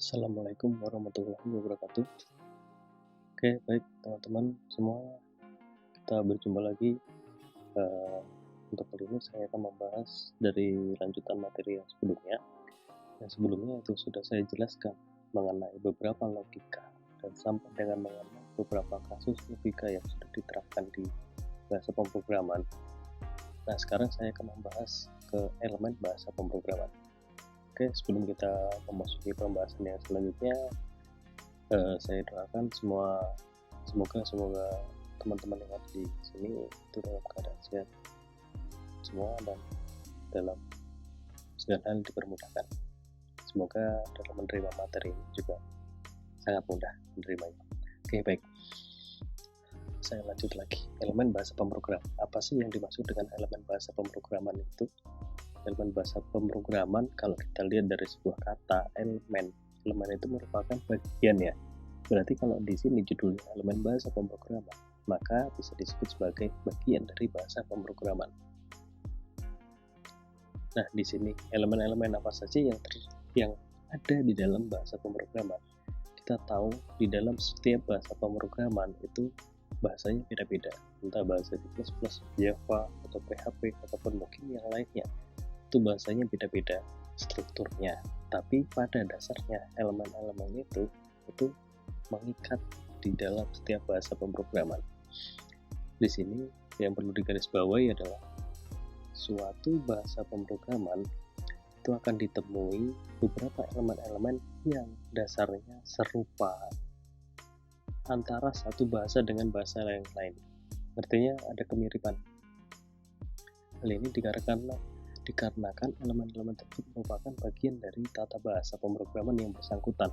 Assalamualaikum warahmatullahi wabarakatuh. Oke, baik teman-teman semua, kita berjumpa lagi. Eh, untuk kali ini saya akan membahas dari lanjutan materi yang sebelumnya. Yang sebelumnya itu sudah saya jelaskan mengenai beberapa logika dan sampai dengan mengenai beberapa kasus logika yang sudah diterapkan di bahasa pemrograman. Nah, sekarang saya akan membahas ke elemen bahasa pemrograman. Oke, sebelum kita memasuki pembahasan yang selanjutnya, saya doakan semoga teman-teman yang ada di sini itu dalam keadaan sehat semua dan dalam segala hal dipermudahkan. Semoga dalam menerima materi ini juga sangat mudah menerimanya. Oke, baik. Saya lanjut lagi. Elemen bahasa pemrograman. Apa sih yang dimaksud dengan elemen bahasa pemrograman itu? Elemen bahasa pemrograman, kalau kita lihat dari sebuah kata elemen itu merupakan bagian ya. Berarti kalau di sini judulnya elemen bahasa pemrograman, maka bisa disebut sebagai bagian dari bahasa pemrograman. Nah, di sini elemen-elemen apa saja yang ada di dalam bahasa pemrograman. Kita tahu di dalam setiap bahasa pemrograman itu bahasanya beda-beda, entah bahasa C++, Java, atau PHP, ataupun mungkin yang lainnya. Itu bahasanya beda-beda strukturnya, tapi pada dasarnya elemen-elemen itu mengikat di dalam setiap bahasa pemrograman. Di sini yang perlu digarisbawahi adalah suatu bahasa pemrograman itu akan ditemui beberapa elemen-elemen yang dasarnya serupa antara satu bahasa dengan bahasa yang lain. Artinya ada kemiripan. Hal ini dikarenakan elemen-elemen tersebut merupakan bagian dari tata bahasa pemrograman yang bersangkutan.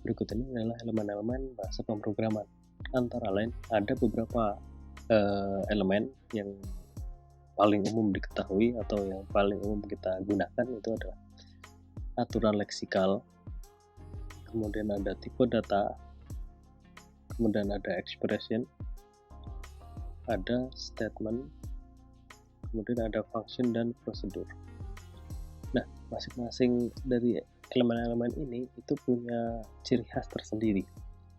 Berikut ini adalah elemen-elemen bahasa pemrograman. Antara lain ada beberapa elemen yang paling umum diketahui atau yang paling umum kita gunakan itu adalah aturan leksikal, kemudian ada tipe data, kemudian ada expression, ada statement, kemudian ada function dan prosedur. Nah, masing-masing dari elemen-elemen ini itu punya ciri khas tersendiri,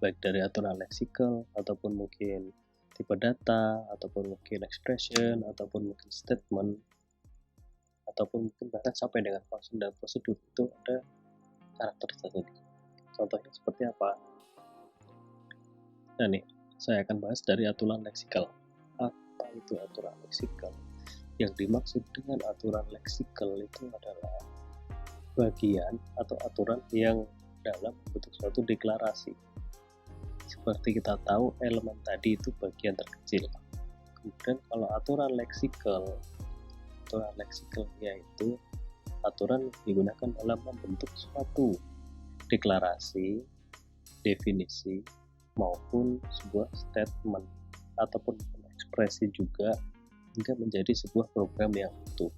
baik dari aturan leksikal ataupun mungkin tipe data, ataupun mungkin expression, ataupun mungkin statement, ataupun mungkin bahkan sampai dengan function dan prosedur itu ada karakter tersendiri. Contohnya seperti apa? Nah nih, saya akan bahas dari aturan leksikal. Apa itu aturan leksikal? Yang dimaksud dengan aturan leksikal itu adalah bagian atau aturan yang dalam bentuk suatu deklarasi. Seperti kita tahu, elemen tadi itu bagian terkecil. Kemudian kalau aturan leksikal yaitu aturan digunakan dalam membentuk suatu deklarasi, definisi, maupun sebuah statement ataupun ekspresi juga hingga menjadi sebuah program yang utuh.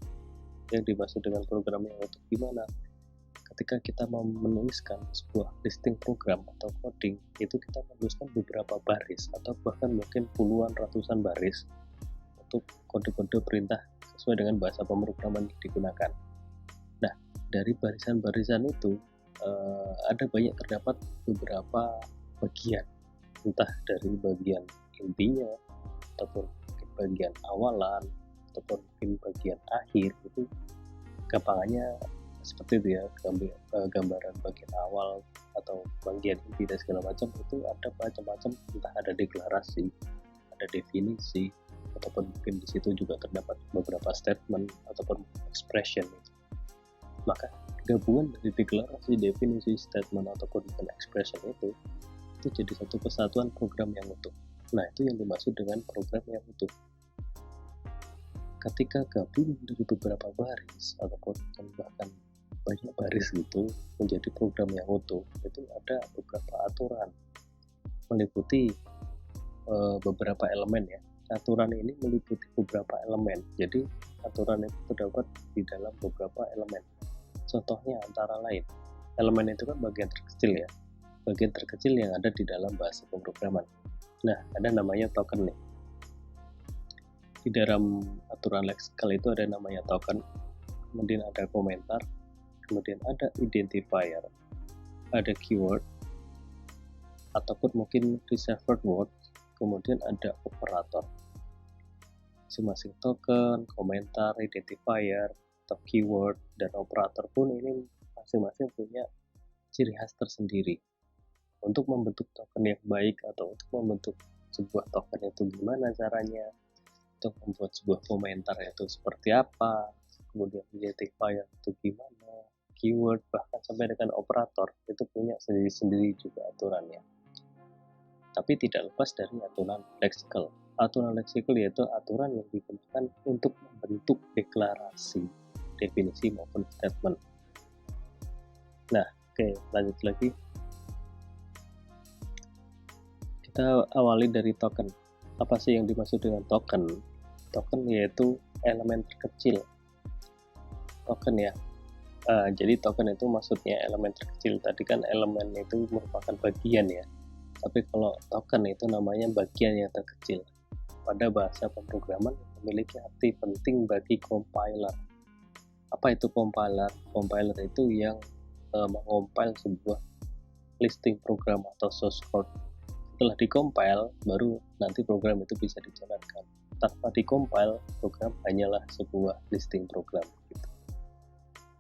Yang dimaksud dengan program yang utuh gimana? Ketika kita mau menuliskan sebuah listing program atau coding, itu kita menuliskan beberapa baris atau bahkan mungkin puluhan ratusan baris untuk kode-kode perintah sesuai dengan bahasa pemrograman yang digunakan. Nah, dari barisan-barisan itu ada banyak terdapat beberapa bagian, entah dari bagian intinya ataupun bagian awalan ataupun mungkin bagian akhir. Itu gampangannya seperti itu ya, gambaran bagian awal atau bagian inti dan segala macam itu ada macam-macam, entah ada deklarasi, ada definisi, ataupun mungkin di situ juga terdapat beberapa statement ataupun expression. Maka gabungan dari deklarasi, definisi, statement ataupun expression itu jadi satu kesatuan program yang utuh. Nah, itu yang dimaksud dengan program yang utuh. Ketika gabung dari beberapa baris ataupun bahkan banyak baris gitu menjadi program yang utuh, itu ada beberapa aturan meliputi beberapa elemen ya. Aturan ini meliputi beberapa elemen, jadi aturan itu terdapat di dalam beberapa elemen. Contohnya antara lain, elemen itu kan bagian terkecil ya, bagian terkecil yang ada di dalam bahasa pemrograman. Nah, ada namanya token nih. Di dalam aturan leksikal itu ada namanya token, kemudian ada komentar, kemudian ada identifier, ada keyword, ataupun mungkin reserved word, kemudian ada operator. Masing-masing token, komentar, identifier, atau keyword, dan operator pun ini masing-masing punya ciri khas tersendiri. Untuk membentuk token yang baik atau untuk membentuk sebuah token itu gimana caranya, untuk membuat sebuah komentar itu seperti apa, kemudian identifier itu gimana, keyword, bahkan sampai dengan operator itu punya sendiri-sendiri juga aturannya. Tapi tidak lepas dari aturan leksikal. Aturan leksikal yaitu aturan yang digunakan untuk membentuk deklarasi, definisi maupun statement. Nah, oke, lanjut lagi. Kita awali dari token. Apa sih yang dimaksud dengan token? Token yaitu elemen terkecil. Token ya. Jadi token itu maksudnya elemen terkecil. Tadi kan elemen itu merupakan bagian ya. Tapi kalau token itu namanya bagian yang terkecil. Pada bahasa pemrograman memiliki arti penting bagi compiler. Apa itu compiler? Compiler itu yang mengompil sebuah listing program atau source code. Setelah dikompil, baru nanti program itu bisa dijalankan. Tanpa dikompil, program hanyalah sebuah listing program. Gitu.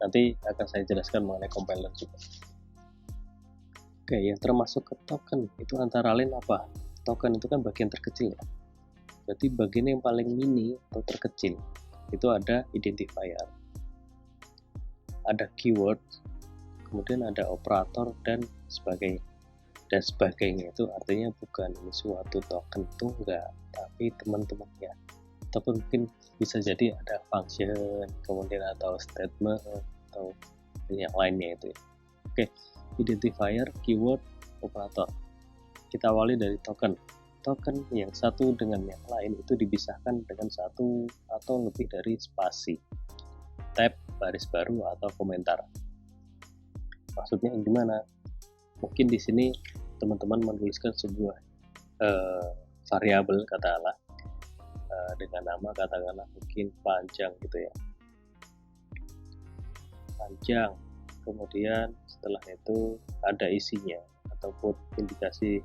Nanti akan saya jelaskan mengenai compiler juga. Oke, yang termasuk ke token itu antara lain apa? Token itu kan bagian terkecil ya. Berarti bagian yang paling mini atau terkecil itu ada identifier, ada keyword, kemudian ada operator dan sebagainya. Dan sebagainya itu artinya bukan ini suatu token tunggal, tapi teman-temannya. Ataupun mungkin bisa jadi ada function, kemudian atau statement, atau yang lainnya itu. Oke, identifier, keyword, operator. Kita awali dari token. Token yang satu dengan yang lain itu dipisahkan dengan satu atau lebih dari spasi, tab, baris baru, atau komentar. Maksudnya gimana? Mungkin di sini teman-teman menuliskan sebuah variabel katakanlah dengan nama katakanlah mungkin panjang gitu ya, panjang. Kemudian setelah itu ada isinya ataupun indikasi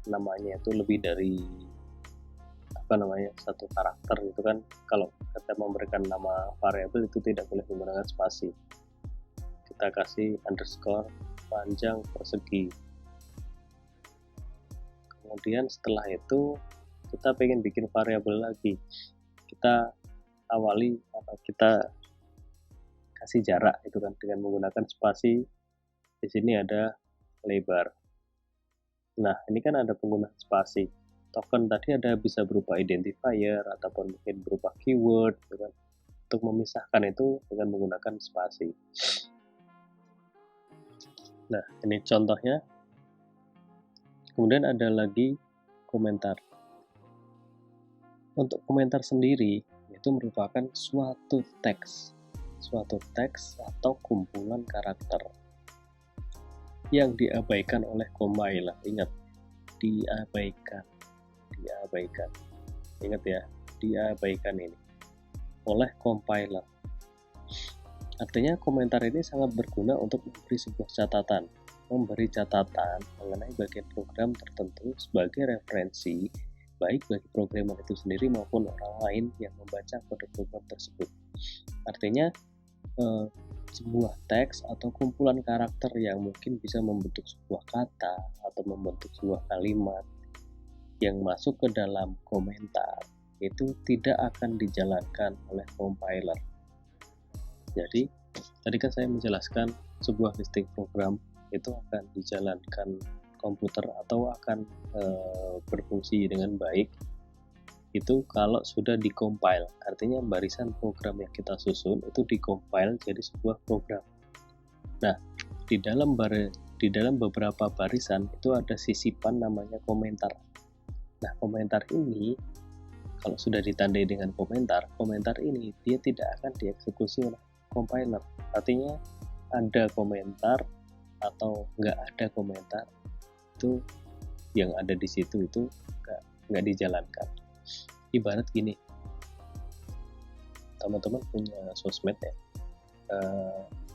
namanya itu lebih dari satu karakter gitu kan. Kalau kita memberikan nama variabel itu tidak boleh menggunakan spasi, kita kasih underscore panjang persegi. Kemudian setelah itu kita pengen bikin variabel lagi, kita awali atau kita kasih jarak itu kan dengan menggunakan spasi. Di sini ada lebar. Nah, ini kan ada penggunaan spasi. Token tadi ada bisa berupa identifier ataupun mungkin berupa keyword gitu kan. Untuk memisahkan itu dengan menggunakan spasi. Nah, ini contohnya. Kemudian ada lagi komentar. Untuk komentar sendiri itu merupakan suatu teks atau kumpulan karakter yang diabaikan oleh compiler. Ingat, diabaikan. Ingat ya, diabaikan ini oleh compiler. Artinya komentar ini sangat berguna untuk memberi catatan mengenai bagian program tertentu sebagai referensi baik bagi programmer itu sendiri maupun orang lain yang membaca kode program tersebut. Artinya sebuah teks atau kumpulan karakter yang mungkin bisa membentuk sebuah kata atau membentuk sebuah kalimat yang masuk ke dalam komentar itu tidak akan dijalankan oleh compiler. Jadi tadi kan saya menjelaskan sebuah listing program itu akan dijalankan komputer atau akan berfungsi dengan baik itu kalau sudah dikompil. Artinya barisan program yang kita susun itu dikompil jadi sebuah program. Nah, di dalam beberapa barisan itu ada sisipan namanya komentar. Nah, komentar ini kalau sudah ditandai dengan komentar ini dia tidak akan dieksekusi oleh compiler. Artinya ada komentar atau nggak ada komentar itu yang ada di situ itu nggak dijalankan. Ibarat gini, teman-teman punya sosmed ya,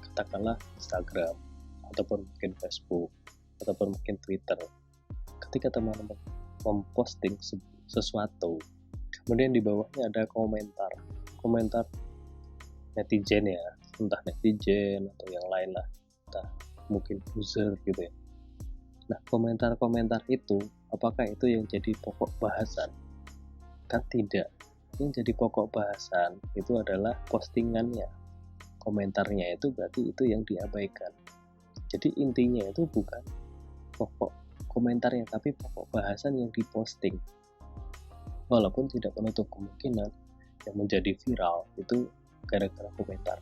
katakanlah Instagram ataupun mungkin Facebook ataupun mungkin Twitter. Ketika teman-teman memposting sesuatu, kemudian di bawahnya ada komentar netizen ya, entah netizen atau yang lain lah, entah mungkin user gitu ya. Nah, komentar-komentar itu apakah itu yang jadi pokok bahasan? Kan tidak. Yang jadi pokok bahasan itu adalah postingannya, komentarnya itu berarti itu yang diabaikan. Jadi intinya itu bukan pokok komentarnya, tapi pokok bahasan yang diposting. Walaupun tidak menutup kemungkinan yang menjadi viral itu gara-gara komentar.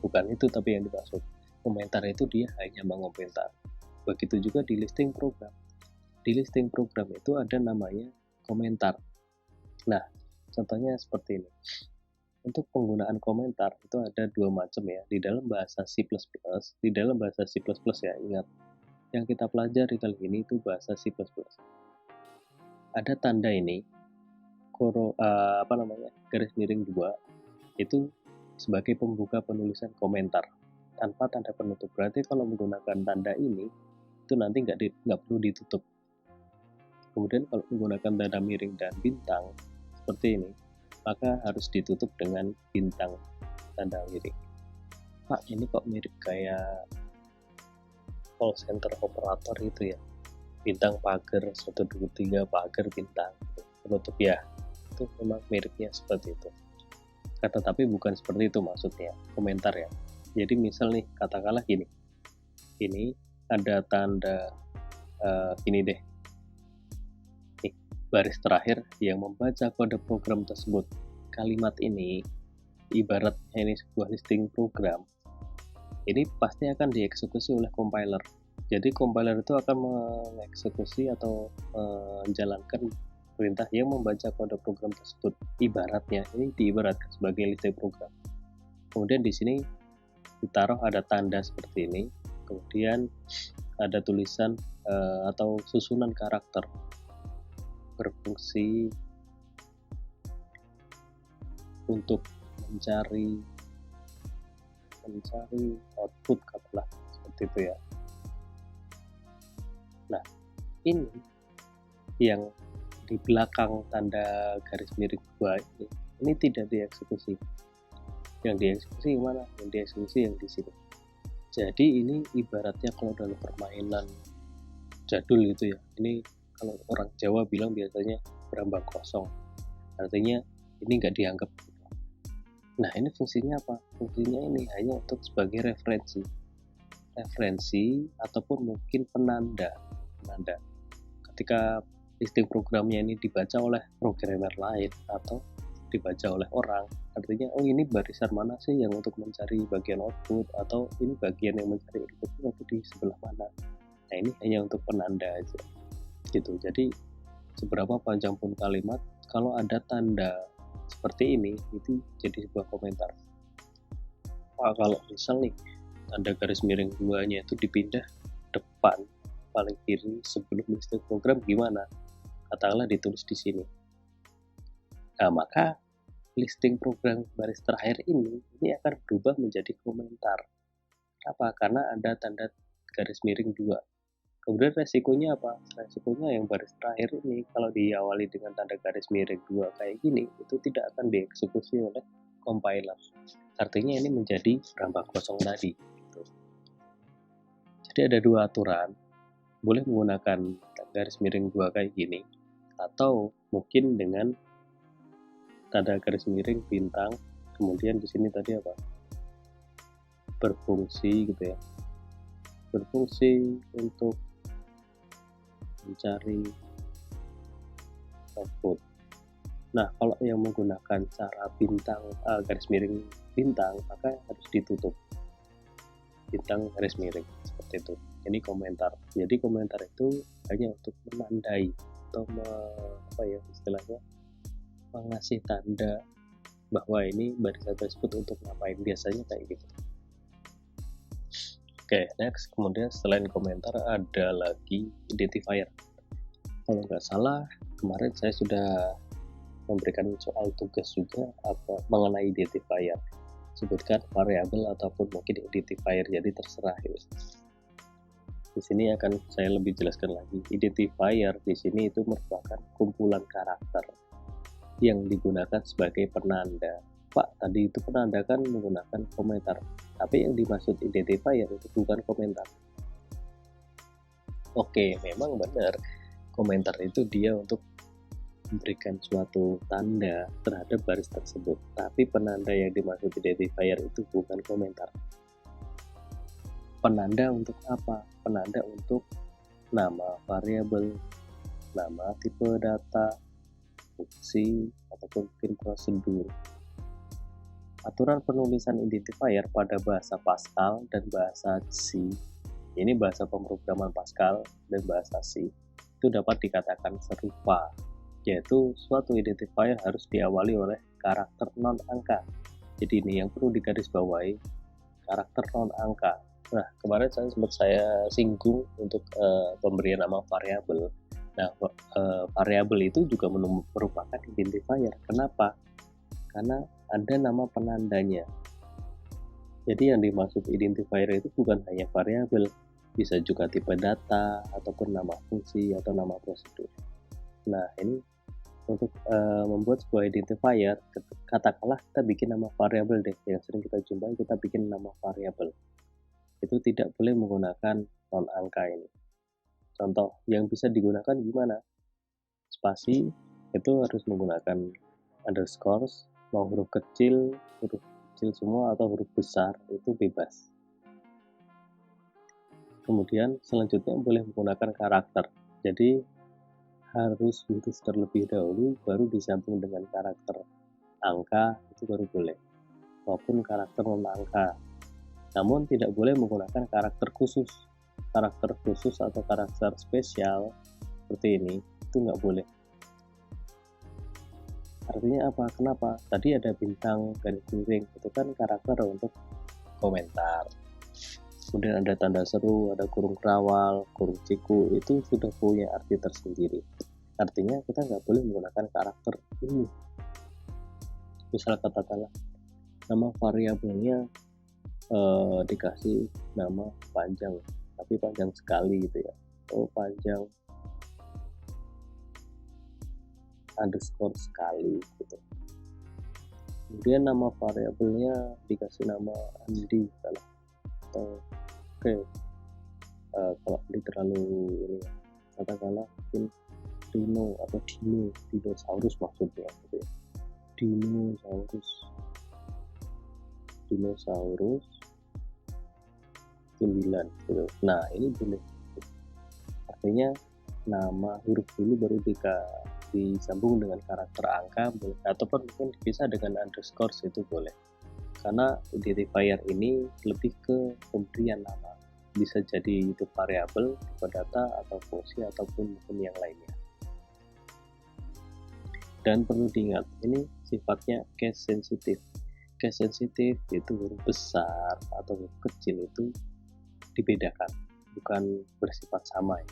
Bukan itu tapi yang dimaksud. Komentar itu dia hanya mengomentar. Begitu juga di listing program. Di listing program itu ada namanya komentar. Nah, contohnya seperti ini. Untuk penggunaan komentar itu ada dua macam ya. Di dalam bahasa C++, ya, ingat. Yang kita pelajari kali ini itu bahasa C++. Ada tanda ini, garis miring 2, itu sebagai pembuka penulisan komentar tanpa tanda penutup. Berarti kalau menggunakan tanda ini, itu nanti nggak perlu ditutup. Kemudian kalau menggunakan tanda miring dan bintang seperti ini, maka harus ditutup dengan bintang tanda miring. Pak, ini kok mirip kayak call center operator itu ya, bintang pagar 123 pagar bintang penutup ya, itu memang miripnya seperti itu. Tetapi bukan seperti itu maksudnya komentar ya. Jadi misal nih, katakanlah gini, ini ada tanda gini deh, nih, baris terakhir yang membaca kode program tersebut. Kalimat ini ibaratnya ini sebuah listing program, ini pasti akan dieksekusi oleh compiler. Jadi compiler itu akan mengeksekusi atau menjalankan perintah yang membaca kode program tersebut. Ibaratnya ini diibaratkan sebagai listing program. Kemudian di sini ditaruh ada tanda seperti ini, kemudian ada tulisan atau susunan karakter berfungsi untuk mencari output, katakanlah seperti itu ya. Nah, ini yang di belakang tanda garis miring 2 ini tidak dieksekusi. Yang dieksekusi mana? Yang dieksekusi yang di sini. Jadi ini ibaratnya kalau dalam permainan jadul gitu ya, ini kalau orang Jawa bilang biasanya berambang kosong, artinya ini nggak dianggap. Nah, ini fungsinya apa? Fungsinya ini hanya untuk sebagai referensi ataupun mungkin penanda. Ketika listing programnya ini dibaca oleh programmer lain atau dibaca oleh orang, artinya oh ini barisan mana sih yang untuk mencari bagian output, atau ini bagian yang mencari inputnya itu di sebelah mana. Nah, ini hanya untuk penanda aja gitu. Jadi seberapa panjang pun kalimat, kalau ada tanda seperti ini itu jadi sebuah komentar. Kalau misal nih tanda garis miring 2-nya itu dipindah depan paling kiri sebelum listing program, gimana? Katakanlah ditulis di sini. Nah, maka listing program baris terakhir ini akan berubah menjadi komentar. Apa? Karena ada tanda garis miring 2. Kemudian resikonya apa? Resikonya yang baris terakhir ini kalau diawali dengan tanda garis miring 2 kayak gini, itu tidak akan dieksekusi oleh compiler. Artinya ini menjadi berambang kosong tadi. Gitu. Jadi ada dua aturan. Boleh menggunakan garis miring 2 kayak gini, atau mungkin dengan tanda garis miring bintang, kemudian di sini tadi apa? Berfungsi gitu ya. Berfungsi untuk mencari output. Nah, kalau yang menggunakan cara bintang garis miring bintang, maka harus ditutup bintang garis miring seperti itu. Ini komentar. Jadi komentar itu hanya untuk menandai atau istilahnya mengasih tanda bahwa ini barisan tersebut untuk ngapain, biasanya kayak gitu. Oke, next, kemudian selain komentar ada lagi identifier. Kalau nggak salah, kemarin saya sudah memberikan soal tugas juga mengenai identifier. sebutkan variabel ataupun mungkin identifier, jadi terserah ya. Di sini akan saya lebih jelaskan lagi. Identifier di sini itu merupakan kumpulan karakter yang digunakan sebagai penanda. Pak, tadi itu penanda kan menggunakan komentar, tapi yang dimaksud identifier itu bukan komentar. Oke, memang benar, komentar itu dia untuk memberikan suatu tanda terhadap baris tersebut, tapi penanda yang dimaksud identifier itu bukan komentar. Penanda untuk apa? Penanda untuk nama variabel, nama tipe data, fungsi, ataupun mungkin prosedur. Aturan penulisan identifier pada bahasa Pascal dan bahasa C, ini bahasa pemrograman Pascal dan bahasa C, itu dapat dikatakan serupa, yaitu suatu identifier harus diawali oleh karakter non-angka. Jadi ini yang perlu digarisbawahi, karakter non-angka. Nah, kemarin saya singgung untuk pemberian nama variabel. Nah, variabel itu juga merupakan identifier. Kenapa? Karena ada nama penandanya. Jadi yang dimaksud identifier itu bukan hanya variabel, bisa juga tipe data, ataupun nama fungsi, atau nama prosedur. Nah, ini untuk membuat sebuah identifier, katakanlah kita bikin nama variabel deh, yang sering kita jumpai, kita bikin nama variabel. Itu tidak boleh menggunakan non-angka ini. Contoh yang bisa digunakan gimana? Spasi itu harus menggunakan underscores, mau huruf kecil semua atau huruf besar itu bebas. Kemudian selanjutnya boleh menggunakan karakter. Jadi harus huruf terlebih dahulu, baru disambung dengan karakter angka, itu baru boleh. Maupun karakter non-angka. Namun tidak boleh menggunakan karakter khusus atau karakter spesial seperti ini, itu nggak boleh. Artinya apa? Kenapa? Tadi ada bintang garis miring, itu kan karakter untuk komentar. Kemudian ada tanda seru, ada kurung kerawal, kurung siku, itu sudah punya arti tersendiri. Artinya kita nggak boleh menggunakan karakter ini. Misal katakanlah nama variabelnya dikasih nama panjang, tapi panjang sekali gitu ya, panjang underscore sekali gitu. Kemudian nama variabelnya dikasih nama Andi atau kalau Andi terlalu ini katakanlah mungkin Dino atau dinosaurus maksudnya gitu ya. Dinosaurus 9 gitu. Nah, ini boleh. Artinya nama huruf dulu baru disambung dengan karakter angka, boleh, ataupun mungkin bisa dengan underscore, itu boleh. Karena identifier ini lebih ke pemberian nama. Bisa jadi itu variabel, tipe data, atau fungsi, ataupun mungkin yang lainnya. Dan perlu diingat, ini sifatnya case sensitif. Case sensitif itu huruf besar atau huruf kecil itu dibedakan, bukan bersifat sama ya.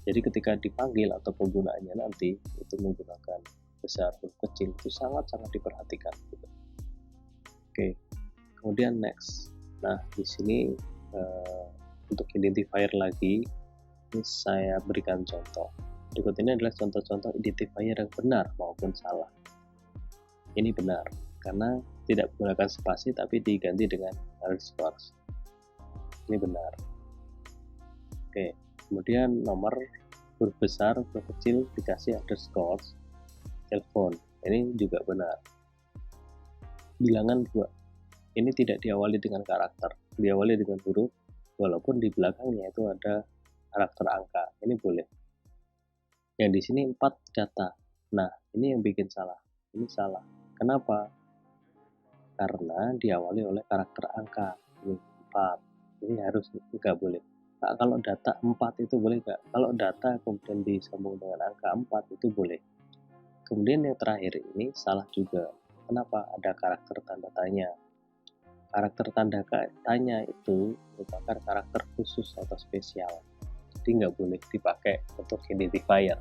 Jadi ketika dipanggil atau penggunaannya nanti itu menggunakan besar huruf kecil, itu sangat-sangat diperhatikan gitu. Oke, kemudian next. Nah, di sini untuk identifier lagi, ini saya berikan contoh. Berikut ini adalah contoh-contoh identifier yang benar maupun salah. Ini benar karena tidak menggunakan spasi tapi diganti dengan underscore. Ini benar. Oke, kemudian nomor huruf besar, huruf kecil dikasih underscore. Telepon, ini juga benar. Bilangan 2, ini tidak diawali dengan karakter, diawali dengan huruf, walaupun di belakangnya itu ada karakter angka. Ini boleh. Yang di sini 4 data. Nah, ini yang bikin salah. Ini salah. Kenapa? Karena diawali oleh karakter angka. Ini 4. Ini harus nggak boleh. Nah, kalau data 4 itu boleh nggak? Kalau data kemudian disambung dengan angka 4 itu boleh. Kemudian yang terakhir ini salah juga. Kenapa? Ada karakter tanda tanya. Karakter tanda tanya itu merupakan karakter khusus atau spesial. Jadi nggak boleh dipakai untuk identifier.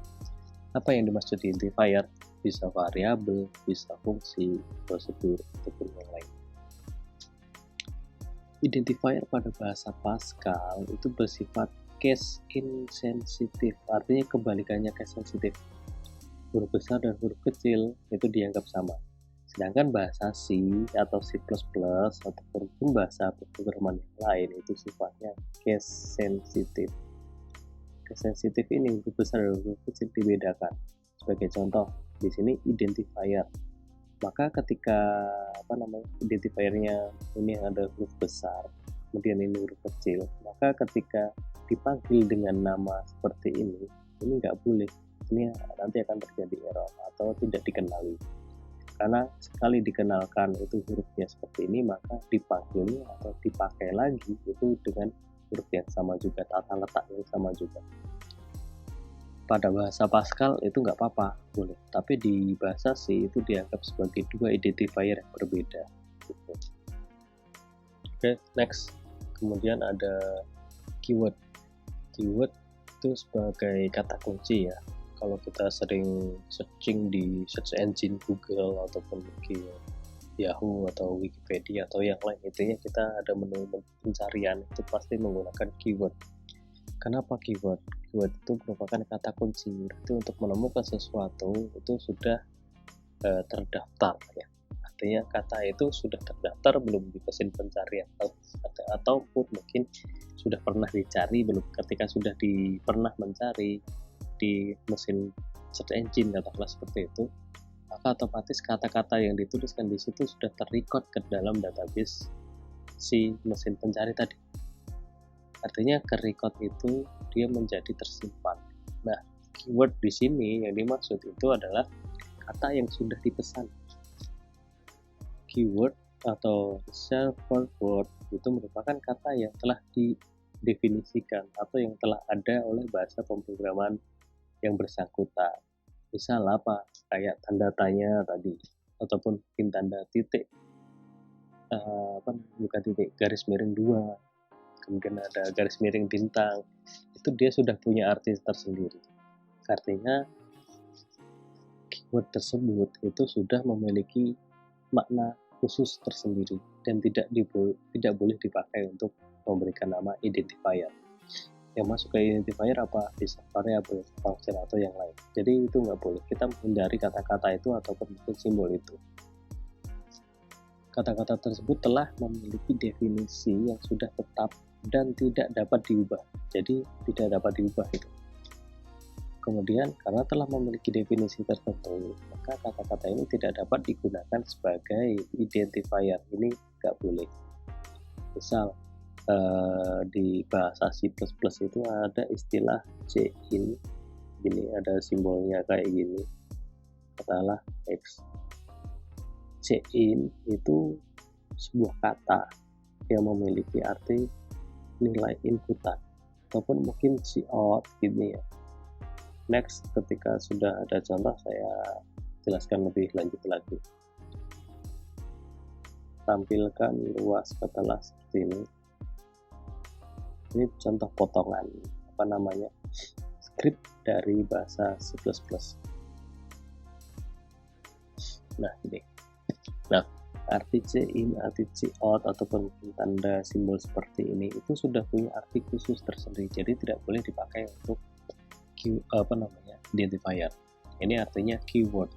Apa yang dimaksud identifier? Bisa variabel, bisa fungsi, prosedur, ataupun yang lain. Identifier pada bahasa Pascal itu bersifat case insensitive, artinya kebalikannya case sensitive. Huruf besar dan huruf kecil itu dianggap sama. Sedangkan bahasa C atau C++ ataupun bahasa pemrograman yang lain itu sifatnya case sensitive. Case sensitive ini huruf besar dan huruf kecil dibedakan. Sebagai contoh, di sini identifier. Maka ketika identifiernya ini ada huruf besar, kemudian ini huruf kecil, maka ketika dipanggil dengan nama seperti ini nggak boleh. Ini nanti akan terjadi error atau tidak dikenali. Karena sekali dikenalkan itu hurufnya seperti ini, maka dipanggilnya atau dipakai lagi itu dengan huruf yang sama juga, tata letak yang sama juga. Pada bahasa Pascal itu nggak apa-apa, boleh. Tapi di bahasa C itu dianggap sebagai dua identifier yang berbeda. Gitu. Oke, next. Kemudian ada keyword. Keyword itu sebagai kata kunci ya. Kalau kita sering searching di search engine Google ataupun mungkin Yahoo atau Wikipedia atau yang lain, intinya kita ada menu pencarian itu pasti menggunakan keyword. Kenapa keyword? Keyword itu merupakan kata kunci. Itu untuk menemukan sesuatu itu sudah terdaftar ya. Artinya kata itu sudah terdaftar belum di mesin pencarian ataupun mungkin sudah pernah dicari belum, ketika sudah pernah mencari di mesin search engine katakanlah seperti itu, maka otomatis kata-kata yang dituliskan di situ sudah terrecord ke dalam database si mesin pencari tadi. Artinya ke record itu dia menjadi tersimpan. Nah, keyword di sini yang dimaksud itu adalah kata yang sudah dipesan. Keyword atau server word itu merupakan kata yang telah didefinisikan atau yang telah ada oleh bahasa pemrograman yang bersangkutan. Misal apa? Kayak tanda tanya tadi, ataupun bikin tanda titik, bukan titik, garis miring 2, kemudian ada garis miring bintang, itu dia sudah punya arti tersendiri. Artinya keyword tersebut itu sudah memiliki makna khusus tersendiri dan tidak boleh dipakai untuk memberikan nama identifier. Yang masuk ke identifier apa? Bisa variabel, function atau yang lain. Jadi itu nggak boleh. Kita menghindari kata-kata itu ataupun simbol itu. Kata-kata tersebut telah memiliki definisi yang sudah tetap dan tidak dapat diubah. Jadi tidak dapat diubah itu. Kemudian karena telah memiliki definisi tertentu, maka kata-kata ini tidak dapat digunakan sebagai identifier. Ini nggak boleh. Misal di bahasa C++ itu ada istilah cin, gini ada simbolnya kayak gini, katakanlah X. Cin itu sebuah kata yang memiliki arti nilai inputan ataupun mungkin cout gini ya. Next, ketika sudah ada contoh saya jelaskan lebih lanjut lagi. Tampilkan luas katalah seperti ini. Ini contoh potongan script dari bahasa C++. Nah ini. Nah, arti cin, arti cout ataupun tanda simbol seperti ini itu sudah punya arti khusus tersendiri. Jadi tidak boleh dipakai untuk identifier. Ini artinya keyword.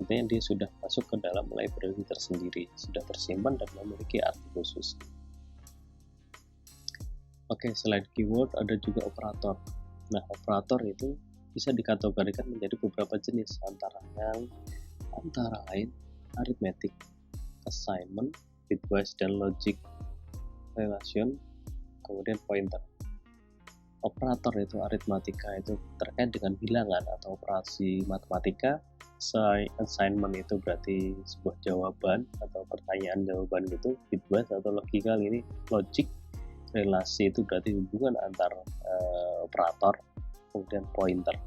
Artinya dia sudah masuk ke dalam library tersendiri, sudah tersimpan dan memiliki arti khusus. Oke, selain keyword ada juga operator. Nah, operator itu bisa dikategorikan menjadi beberapa jenis, antara lain arithmetic, assignment, bitwise dan logic, relation, kemudian pointer. Operator itu aritmatika itu terkait dengan bilangan atau operasi matematika. Assignment itu berarti sebuah jawaban atau pertanyaan jawaban gitu. Bitwise atau logikal ini logic. Relasi itu berarti hubungan antar operator. Kemudian pointer.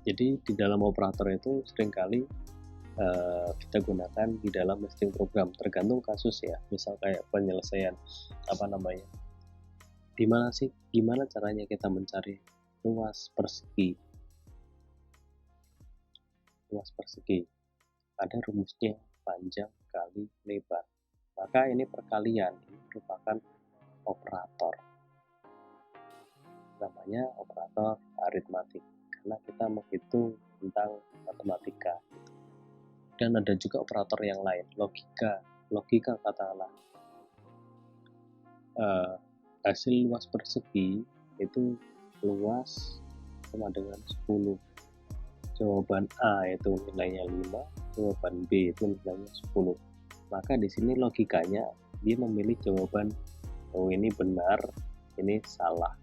Jadi di dalam operator itu seringkali kita gunakan di dalam nesting program, tergantung kasus ya. Misal kayak penyelesaian gimana caranya kita mencari luas persegi. Ada rumusnya, panjang kali lebar. Maka ini perkalian, ini merupakan operator. Namanya operator aritmatik karena kita menghitung tentang matematika. Dan ada juga operator yang lain, logika katakanlah hasil luas persegi itu luas sama dengan 10. Jawaban A itu nilainya 5, jawaban B itu nilainya 10. Maka di sini logikanya dia memilih jawaban ini benar, ini salah.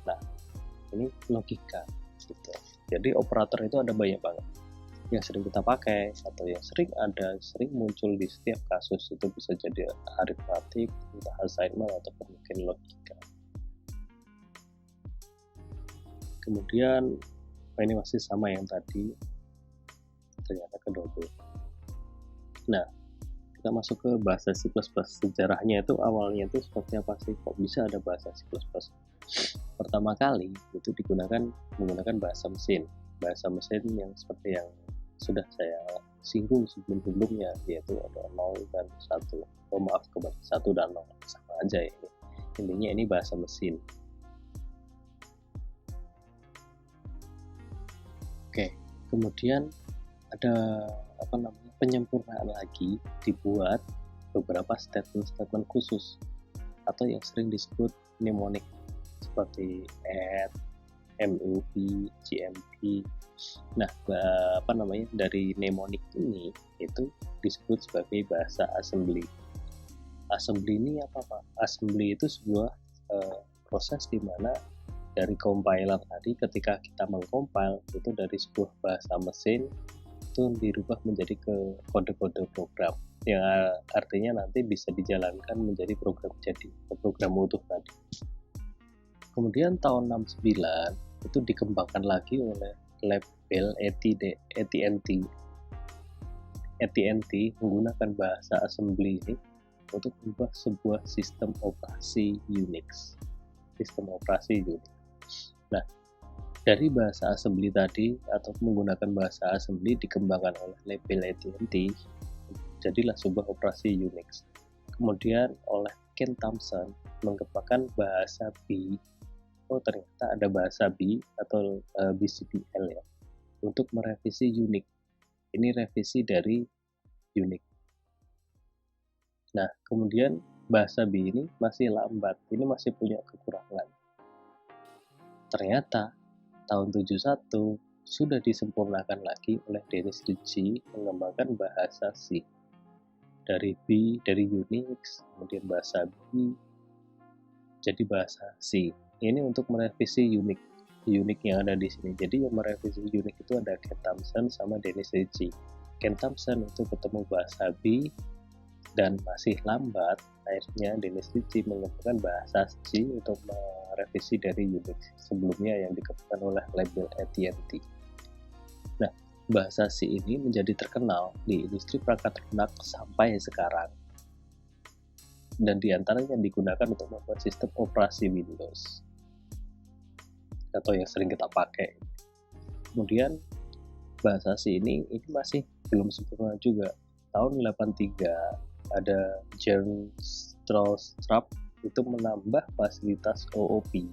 Nah, ini logika gitu. Jadi operator itu ada banyak banget yang sering kita pakai atau yang sering muncul di setiap kasus. Itu bisa jadi aritmatik, entah assignment ataupun mungkin logika. Kemudian ini masih sama yang tadi, ternyata kedouble. Nah, kita masuk ke bahasa C++. Sejarahnya itu awalnya itu seperti apa sih, kok bisa ada bahasa C++? Pertama kali itu menggunakan bahasa mesin yang seperti yang sudah saya singgung sebelumnya, yaitu ada 0 dan 1. Maaf, kembali 1 dan 0 sama aja ini. Intinya ini bahasa mesin. Oke, kemudian ada penyempurnaan lagi, dibuat beberapa statement khusus atau yang sering disebut mnemonic seperti add, MUI, GMP. Nah, dari mnemonic ini itu disebut sebagai bahasa assembly. Assembly ini apa Pak? Assembly itu sebuah proses di mana dari compiler tadi, ketika kita mengcompile itu dari sebuah bahasa mesin itu dirubah menjadi ke kode-kode program yang artinya nanti bisa dijalankan menjadi program utuh tadi. Kemudian tahun 69 itu dikembangkan lagi oleh label AT&T menggunakan bahasa assembly ini untuk membuat sebuah sistem operasi Unix. Nah, dari bahasa assembly tadi atau menggunakan bahasa assembly dikembangkan oleh label AT&T, jadilah sebuah operasi Unix. Kemudian oleh Ken Thompson mengembangkan bahasa B. Ternyata ada bahasa B atau BCPL ya, untuk merevisi Unix. Ini revisi dari Unix. Nah, kemudian bahasa B ini masih lambat, ini masih punya kekurangan. Ternyata tahun 71 sudah disempurnakan lagi oleh Dennis Ritchie mengembangkan bahasa C. Dari Unix, kemudian bahasa B, jadi bahasa C. Ini untuk merevisi Unix yang ada di sini. Jadi yang merevisi Unix itu ada Ken Thompson sama Dennis Ritchie. Ken Thompson itu ketemu bahasa B dan masih lambat. Akhirnya Dennis Ritchie mengembangkan bahasa C untuk merevisi dari Unix sebelumnya yang dikembangkan oleh label AT&T. Nah, bahasa C ini menjadi terkenal di industri perangkat lunak sampai sekarang. Dan diantaranya digunakan untuk membuat sistem operasi Windows atau yang sering kita pakai. Kemudian bahasa C ini masih belum sempurna juga. Tahun 83 ada Jan Strostrup itu menambah fasilitas OOP,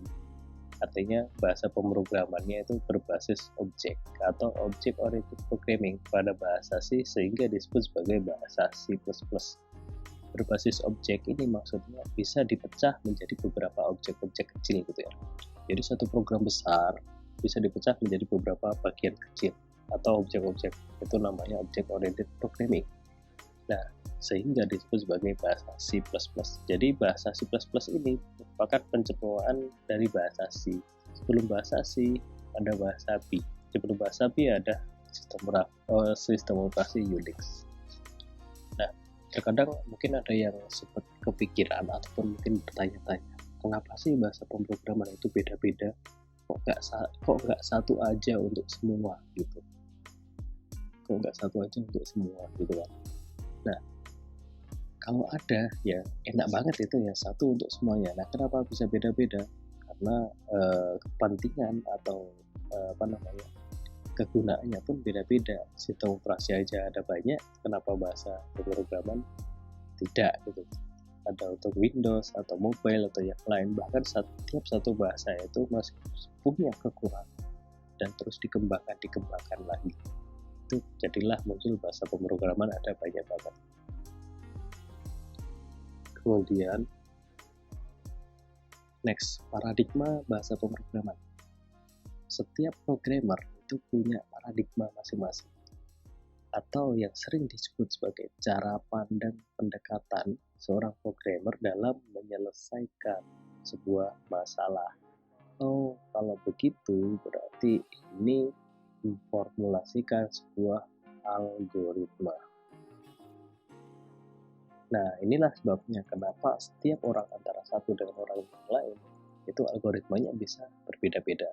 artinya bahasa pemrogramannya itu berbasis objek atau Object Oriented Programming pada bahasa C sehingga disebut sebagai bahasa C++. Berbasis objek ini maksudnya bisa dipecah menjadi beberapa objek-objek kecil gitu ya. Jadi satu program besar bisa dipecah menjadi beberapa bagian kecil atau objek-objek, itu namanya Object Oriented Programming. Nah, sehingga disebut sebagai bahasa C++. Jadi bahasa C++ ini merupakan pencemoohan dari bahasa C. Sebelum bahasa C ada bahasa B. Sebelum bahasa B ada sistem operasi Unix. Nah, terkadang mungkin ada yang sempat kepikiran ataupun mungkin bertanya-tanya, kenapa sih bahasa pemrograman itu beda-beda? Kok nggak satu aja untuk semua gitu? Kok nggak satu aja untuk semua gitu kan? Nah, kalau ada ya enak banget itu ya, satu untuk semuanya. Nah, kenapa bisa beda-beda? Karena kepentingan atau kegunaannya pun beda-beda. Sistem operasi aja ada banyak, kenapa bahasa pemrograman tidak gitu. Ada untuk Windows atau mobile atau yang lain, bahkan setiap satu bahasa itu masih punya kekurangan dan terus dikembangkan lagi. Itu jadilah muncul bahasa pemrograman ada banyak banget. Kemudian next, paradigma bahasa pemrograman. Setiap programmer itu punya paradigma masing-masing, atau yang sering disebut sebagai cara pandang pendekatan seorang programmer dalam menyelesaikan sebuah masalah. Oh, kalau begitu berarti ini memformulasikan sebuah algoritma. Nah, inilah sebabnya kenapa setiap orang antara satu dengan orang lain itu algoritmanya bisa berbeda-beda.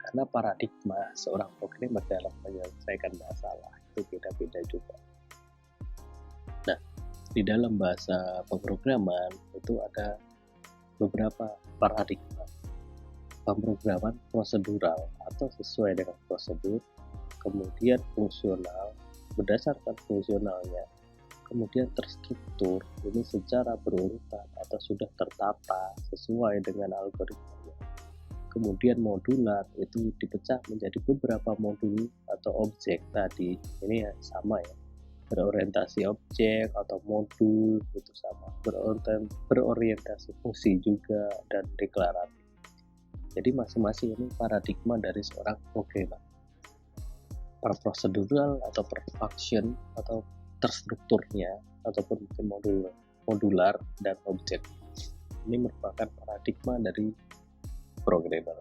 Karena paradigma seorang programmer dalam menyelesaikan masalah itu beda-beda juga. Nah, di dalam bahasa pemrograman itu ada beberapa paradigma. Pemrograman prosedural atau sesuai dengan prosedur, kemudian fungsional, berdasarkan fungsionalnya, kemudian terstruktur, ini secara berurutan atau sudah tertata sesuai dengan algoritmanya. Kemudian modular, itu dipecah menjadi beberapa modul atau objek tadi, ini sama ya, berorientasi objek atau modul itu sama, berorientasi fungsi juga dan deklaratif. Jadi masing-masing ini paradigma dari seorang programmer. Per prosedural atau per function atau terstrukturnya ataupun mungkin modular dan objek. Ini merupakan paradigma dari programmer.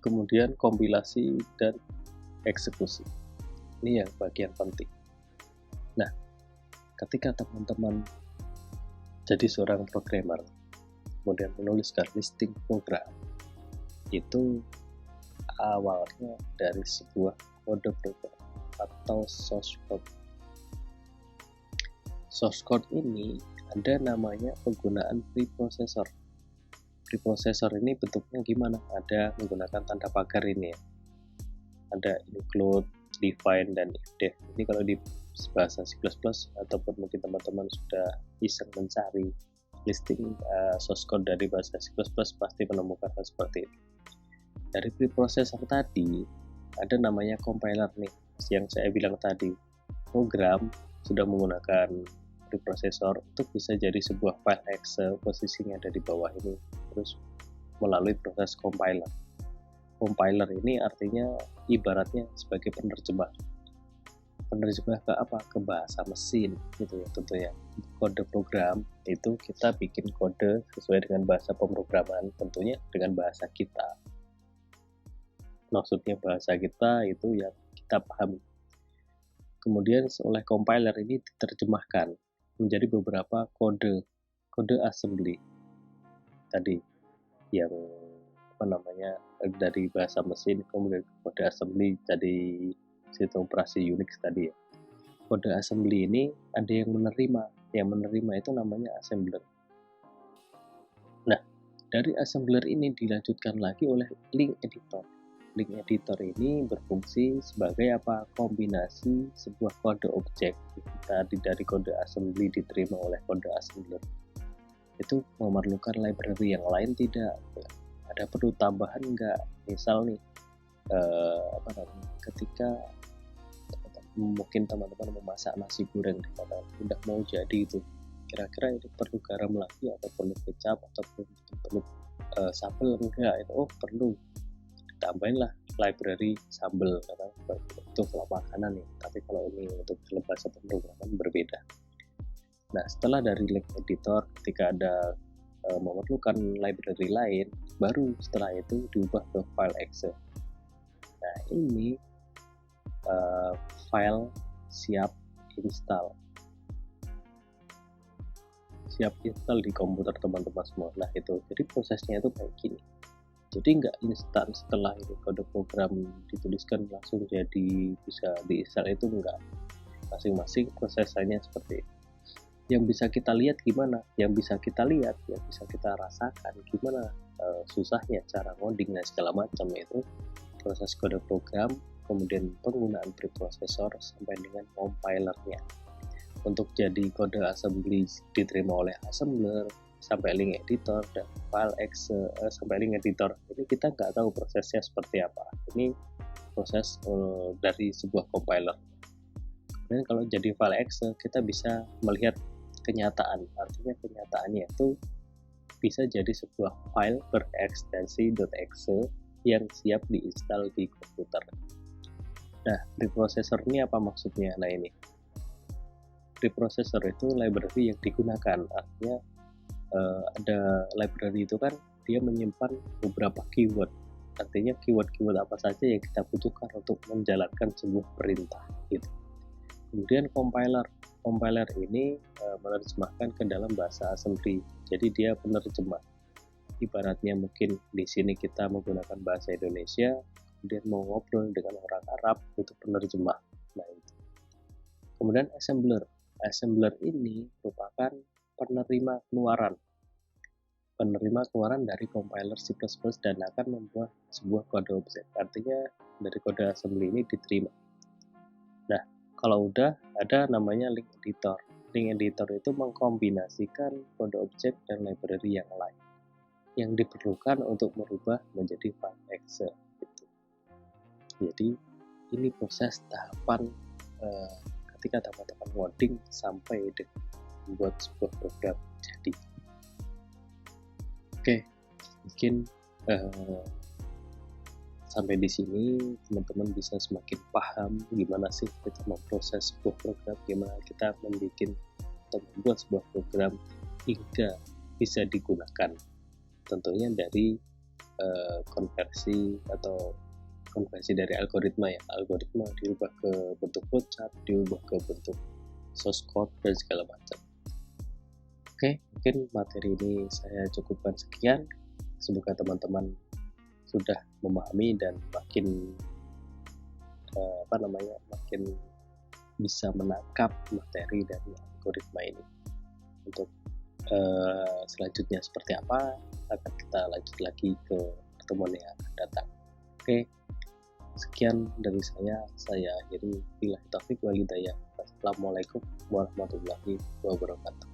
Kemudian kompilasi dan eksekusi. Ini yang bagian penting. Nah, ketika teman-teman jadi seorang programmer, kemudian menuliskan listing program, itu awalnya dari sebuah kode program atau source code. Source code ini ada namanya penggunaan preprocessor. Preprocessor ini bentuknya gimana? Ada menggunakan tanda pagar ini ya. Ada include, define, dan ifdef. Ini kalau di bahasa C++ ataupun mungkin teman-teman sudah iseng mencari listing source code dari bahasa C++ pasti menemukan hal seperti ini. Dari preprocessor tadi ada namanya compiler nih, yang saya bilang tadi. Program sudah menggunakan preprocessor untuk bisa jadi sebuah file exe, posisinya ada di bawah ini, terus melalui proses compiler. Compiler ini artinya ibaratnya sebagai penerjemah ke apa? Ke bahasa mesin gitu ya tentunya. Kode program itu kita bikin kode sesuai dengan bahasa pemrograman, tentunya dengan bahasa kita. Maksudnya bahasa kita itu yang kita pahami. Kemudian oleh compiler ini diterjemahkan menjadi beberapa kode assembly tadi yang dari bahasa mesin, kemudian kode assembly jadi sistem operasi Unix tadi ya. Kode assembly ini ada yang menerima itu namanya assembler. Nah, dari assembler ini dilanjutkan lagi oleh link editor. Link editor ini berfungsi sebagai apa? Kombinasi sebuah kode objek tadi dari kode assembly diterima oleh kode assembler. Itu memerlukan library yang lain tidak? Ada perlu tambahan enggak? Misal nih ketika mungkin teman-teman memasak nasi goreng udah mau jadi itu, kira-kira itu perlu garam lagi atau perlu kecap atau perlu sambal enggak? Itu perlu, tambahinlah library sambal karena itu kalau makanan ya, tapi kalau ini untuk bahasa pemrograman berbeda. Nah, setelah dari link editor, ketika ada memerlukan library lain, baru setelah itu diubah ke file exe. Nah, ini file siap install di komputer teman-teman semua. Nah, itu jadi prosesnya itu kayak gini. Jadi nggak instan setelah ini kode program dituliskan langsung jadi bisa diinstal, itu enggak. Masing-masing prosesnya seperti itu. Yang bisa kita lihat gimana? Yang bisa kita lihat, yang bisa kita rasakan gimana susahnya cara ngoding dan segala macam, yaitu proses kode program, kemudian penggunaan preprocessor sampai dengan compilernya. Untuk jadi kode assembly diterima oleh assembler sampai link editor dan file exe sampai link editor, ini kita nggak tahu prosesnya seperti apa. Ini proses dari sebuah compiler. Dan kalau jadi file exe, kita bisa melihat kenyataan. Artinya kenyataannya itu bisa jadi sebuah file berekstensi .exe yang siap diinstal di komputer. Nah, preprocessor ini apa maksudnya? Nah, ini preprocessor itu library yang digunakan. Artinya ada library itu kan dia menyimpan beberapa keyword. Artinya keyword-keyword apa saja yang kita butuhkan untuk menjalankan sebuah perintah gitu. Kemudian compiler ini menerjemahkan ke dalam bahasa assembly. Jadi dia penerjemah. Ibaratnya mungkin di sini kita menggunakan bahasa Indonesia, kemudian mau ngobrol dengan orang Arab, itu penerjemah. Nah, itu. Kemudian assembler. Assembler ini merupakan penerima keluaran dari compiler C++ dan akan membuat sebuah kode objek. Artinya dari kode assembly ini diterima. Nah, kalau udah ada namanya link editor. Link editor itu mengkombinasikan kode objek dan library yang lain yang diperlukan untuk merubah menjadi file exe. Gitu. Jadi ini proses tahapan ketika teman-teman ngoding sampai membuat sebuah program jadi. Oke, mungkin sampai di sini teman-teman bisa semakin paham gimana sih kita memproses sebuah program, gimana kita membuat sebuah program hingga bisa digunakan. Tentunya dari konversi dari algoritma ya. Algoritma diubah ke bentuk flowchart, diubah ke bentuk source code dan segala macam. Oke, mungkin materi ini saya cukupkan sekian. Semoga teman-teman sudah memahami dan makin bisa menangkap materi dari algoritma ini. Untuk selanjutnya seperti apa akan kita lanjut lagi ke pertemuan yang akan datang. Oke, sekian dari saya akhiri. Billahi taufik wal hidayah. Wassalamualaikum warahmatullahi wabarakatuh.